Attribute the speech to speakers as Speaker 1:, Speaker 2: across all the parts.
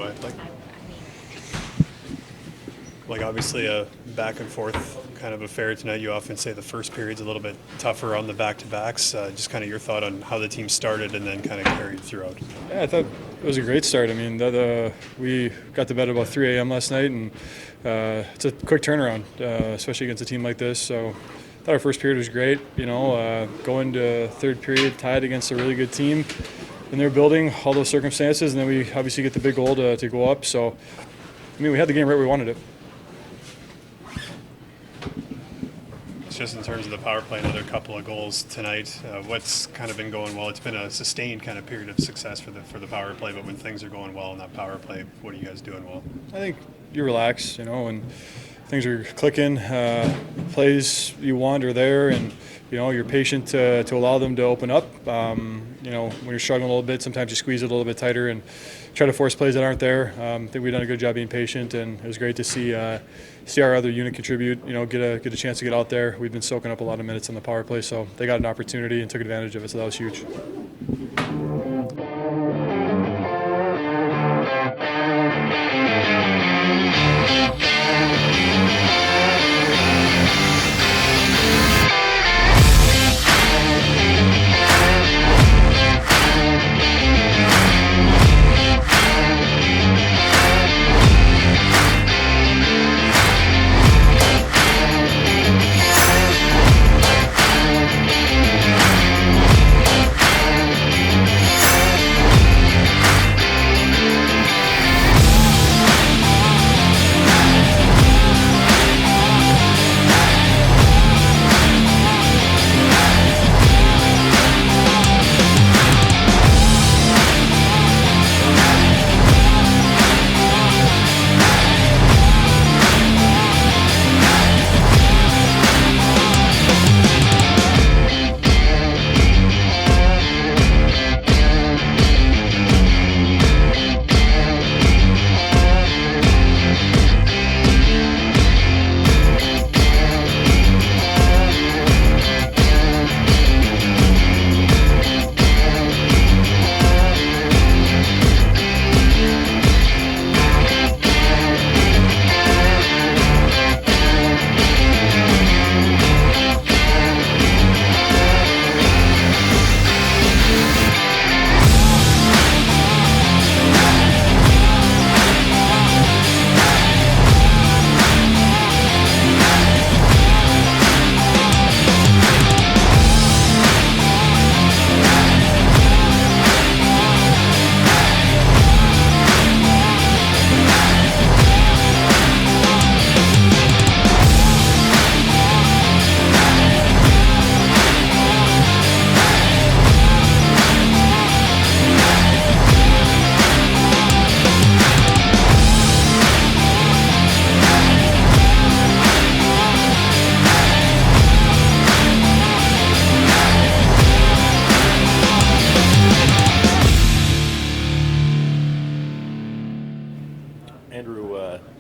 Speaker 1: ahead, like obviously a back and forth kind of affair tonight. You often say the first period's a little bit tougher on the back-to-backs. Just kind of your thought on how the team started and then kind of carried throughout.
Speaker 2: Yeah, I thought it was a great start. I mean, we got to bed at about 3 a.m. last night, and it's a quick turnaround, especially against a team like this. So I thought our first period was great. Going to third period tied against a really good team in their building, all those circumstances, and then we obviously get the big goal to go up. So, I mean, we had the game right where we wanted it.
Speaker 1: Just in terms of the power play, another couple of goals tonight. What's kind of been going well? It's been a sustained kind of period of success for the power play, but when things are going well in that power play, what are you guys doing well?
Speaker 2: I think you relax, and things are clicking. Plays you want are there, and you're patient to allow them to open up. When you're struggling a little bit, sometimes you squeeze it a little bit tighter and try to force plays that aren't there. I think we've done a good job being patient, and it was great to see our other unit contribute. Get a chance to get out there. We've been soaking up a lot of minutes on the power play, so they got an opportunity and took advantage of it. So that was huge.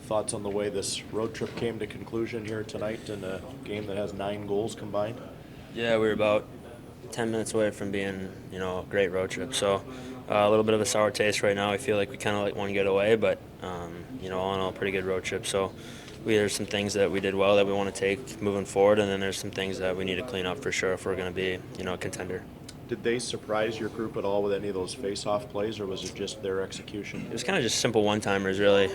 Speaker 3: Thoughts on the way this road trip came to conclusion here tonight in a game that has 9 goals combined?
Speaker 4: Yeah, we were about 10 minutes away from being, a great road trip. So a little bit of a sour taste right now. I feel like we kind of want to get away, but, all in all, pretty good road trip. So there's some things that we did well that we want to take moving forward, and then there's some things that we need to clean up for sure if we're going to be, a contender.
Speaker 3: Did they surprise your group at all with any of those face-off plays, or was it just their execution?
Speaker 4: It was kind of just simple one-timers, really.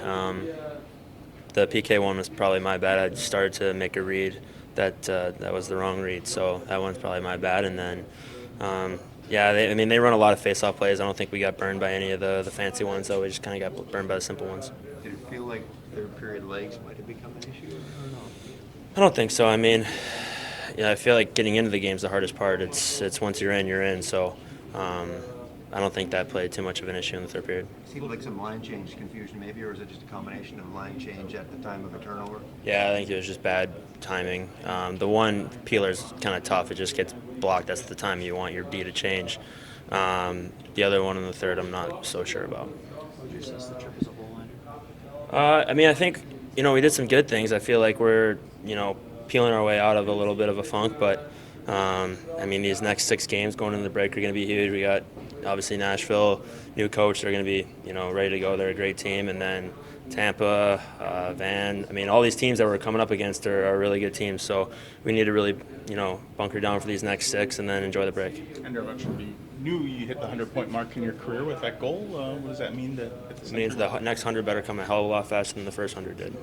Speaker 4: The PK one was probably my bad. I started to make a read that was the wrong read, so that one's probably my bad. And then, they run a lot of face-off plays. I don't think we got burned by any of the fancy ones, though. We just kind of got burned by the simple ones.
Speaker 5: Did it feel like third period legs might have become an issue, or no?
Speaker 4: I don't think so. I mean, I feel like getting into the game is the hardest part. It's once you're in. So I don't think that played too much of an issue in the third period.
Speaker 5: Seemed like some line change confusion maybe, or is it just a combination of line change at the time of a turnover?
Speaker 4: Yeah, I think it was just bad timing. The one peeler's kind of tough. It just gets blocked. That's the time you want your D to change. The other one in the third, I'm not so sure about.
Speaker 5: Would you assess the trip as a whole, Andrew?
Speaker 4: I think, we did some good things. I feel like we're, peeling our way out of a little bit of a funk, but, these next 6 games going into the break are going to be huge. We got obviously Nashville, new coach, they're going to be, ready to go. They're a great team. And then Tampa, Van, all these teams that we're coming up against are really good teams. So we need to really, bunker down for these next 6 and then enjoy the break.
Speaker 6: And you knew you hit the 100-point mark in your career with that goal. What does that mean?
Speaker 4: It means the next 100 better come a hell of a lot faster than the first 100 did.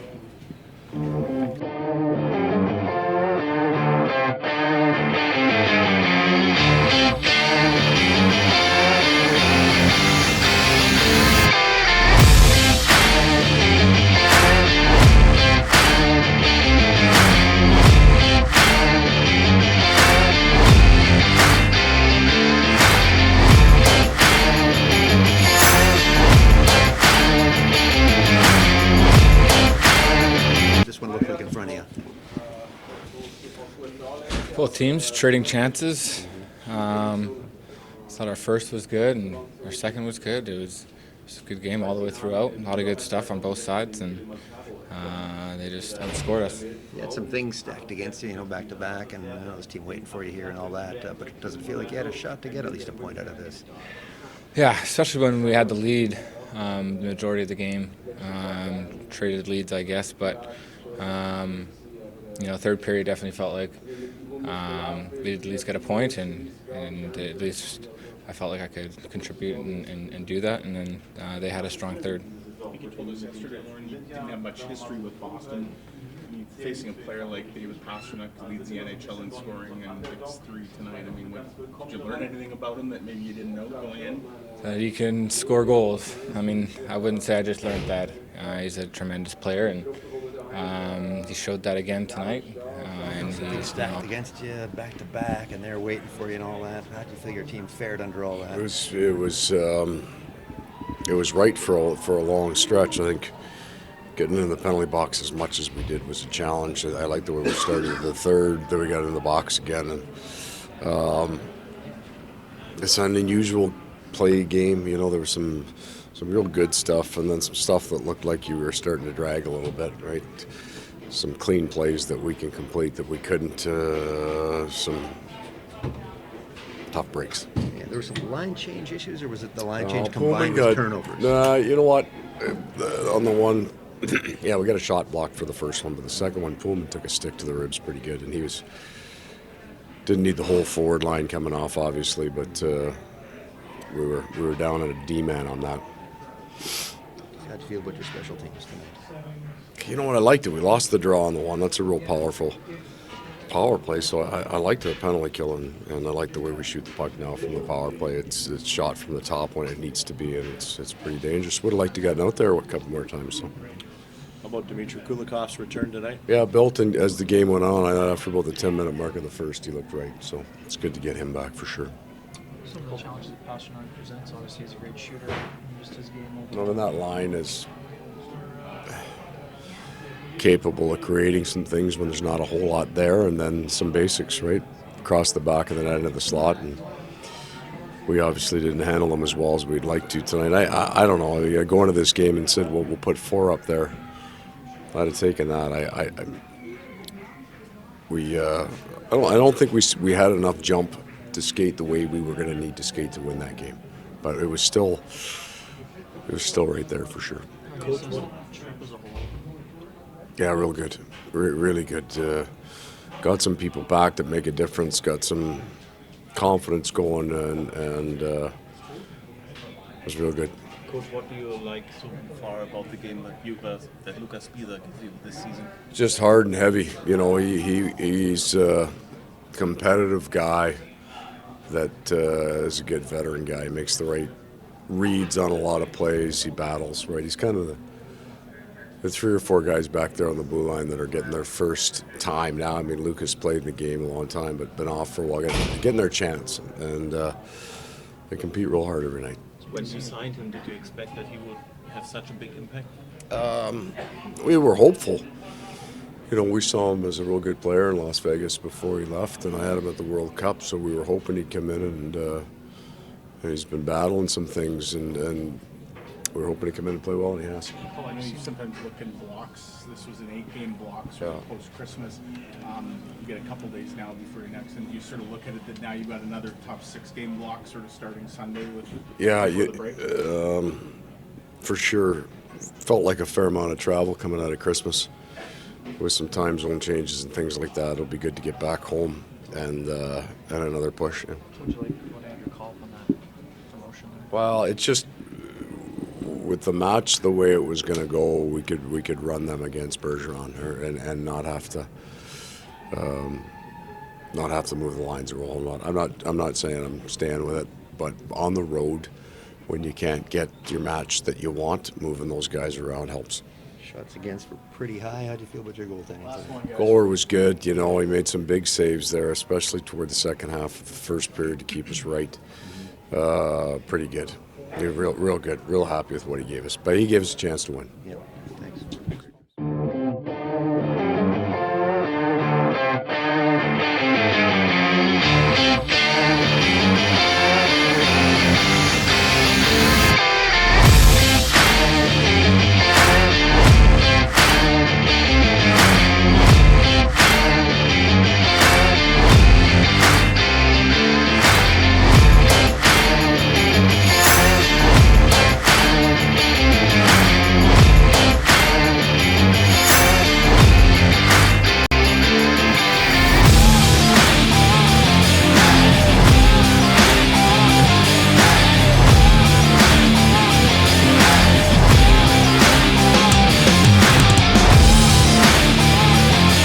Speaker 5: This one looked like in front of you.
Speaker 7: Both teams trading chances. Thought our first was good and our second was good. It was a good game all the way throughout. A lot of good stuff on both sides, and they just outscored us.
Speaker 5: You had some things stacked against you, back to back, and I know this team waiting for you here and all that. But does it feel like you had a shot to get at least a point out of this?
Speaker 7: Yeah, especially when we had the lead the majority of the game. Traded leads, I guess, but third period definitely felt like we'd at least get a point, and at least I felt like I could contribute and do that, and then they had a strong third.
Speaker 6: I think you told us yesterday, Lauren, you didn't have much history with Boston. Facing a player like David Pastrnak, who leads the NHL in scoring, and it's 3 tonight. Did you learn anything about him that maybe you didn't know going in?
Speaker 7: He can score goals. I wouldn't say I just learned that. He's a tremendous player, and he showed that again tonight. And he's
Speaker 5: Stacked against you back to back, and they're waiting for you and all that. How do you feel your team fared under all that?
Speaker 8: It was right for a long stretch. I think getting in the penalty box as much as we did was a challenge. I like the way we started the third, then we got in the box again, and it's an unusual play game. There was some real good stuff, and then some stuff that looked like you were starting to drag a little bit, right? Some clean plays that we can complete that we couldn't. Some tough breaks.
Speaker 5: Yeah, there were some line change issues, or was it the line change combined with turnovers?
Speaker 8: You know what? On the one, yeah, we got a shot blocked for the first one, but the second one, Pullman took a stick to the ribs pretty good, and didn't need the whole forward line coming off, obviously, but we were down at a D-man on that.
Speaker 5: How'd you feel about your special teams tonight?
Speaker 8: You know what? I liked it. We lost the draw on the one. That's a real powerful power play, so I like the penalty kill, and I like the way we shoot the puck now from the power play. It's shot from the top when it needs to be, and it's pretty dangerous. Would have liked to get out there a couple more times. So.
Speaker 3: How about Dmitry Kulikov's return tonight?
Speaker 8: Yeah, Belton, as the game went on, I thought after about the 10-minute mark of the first, he looked right. So it's good to get him back for sure.
Speaker 9: Some of the challenges that Pastrnak presents, obviously he's a great shooter, just his game overall.
Speaker 8: And that line is capable of creating some things when there's not a whole lot there, and then some basics, right? Across the back of the net into the slot, and we obviously didn't handle them as well as we'd like to tonight. I don't know. Going to this game and said, well, we'll put 4 up there. I'd have taken that. I don't think we had enough jump to skate the way we were going to need to skate to win that game, but it was still right there for sure. Yeah, real good, really good. Got some people back that make a difference. Got some confidence going, and it was real good.
Speaker 6: Coach, what do you like so far about the game that Lucas Pisa gives you this season?
Speaker 8: Just hard and heavy. He's a competitive guy that is a good veteran guy. He makes the right reads on a lot of plays. He battles, right? He's kind of the 3 or 4 guys back there on the blue line that are getting their first time now. I mean, Lucas played in the game a long time, but been off for a while, getting their chance, and they compete real hard every night.
Speaker 6: When you signed him, did you expect that he would have such a big impact?
Speaker 8: We were hopeful. We saw him as a real good player in Las Vegas before he left, and I had him at the World Cup, so we were hoping he'd come in, and he's been battling some things, and we're hoping to come in and play well, and he has.
Speaker 6: Paul, I know you sometimes look in blocks. This was an 8-game block, sort of post-Christmas. You get a couple days now before your next, and you sort of look at it that now you've got another tough 6-game block sort of starting Sunday with before the break.
Speaker 8: For sure. Felt like a fair amount of travel coming out of Christmas with some time zone changes and things like that. It'll be good to get back home and another push. Yeah.
Speaker 9: Would you like to have your call on that promotion there?
Speaker 8: Well, it's just with the match the way it was going to go, we could run them against Bergeron and not have to move the lines and roll. I'm not saying I'm staying with it, but on the road, when you can't get your match that you want, moving those guys around helps.
Speaker 5: Shots against were pretty high. How do you feel about your goaltending today?
Speaker 8: Goaler was good. You know, he made some big saves there, especially toward the second half of the first period to keep us right. Pretty good. Real good. Real happy with what he gave us. But he gave us a chance to win.
Speaker 5: Yeah.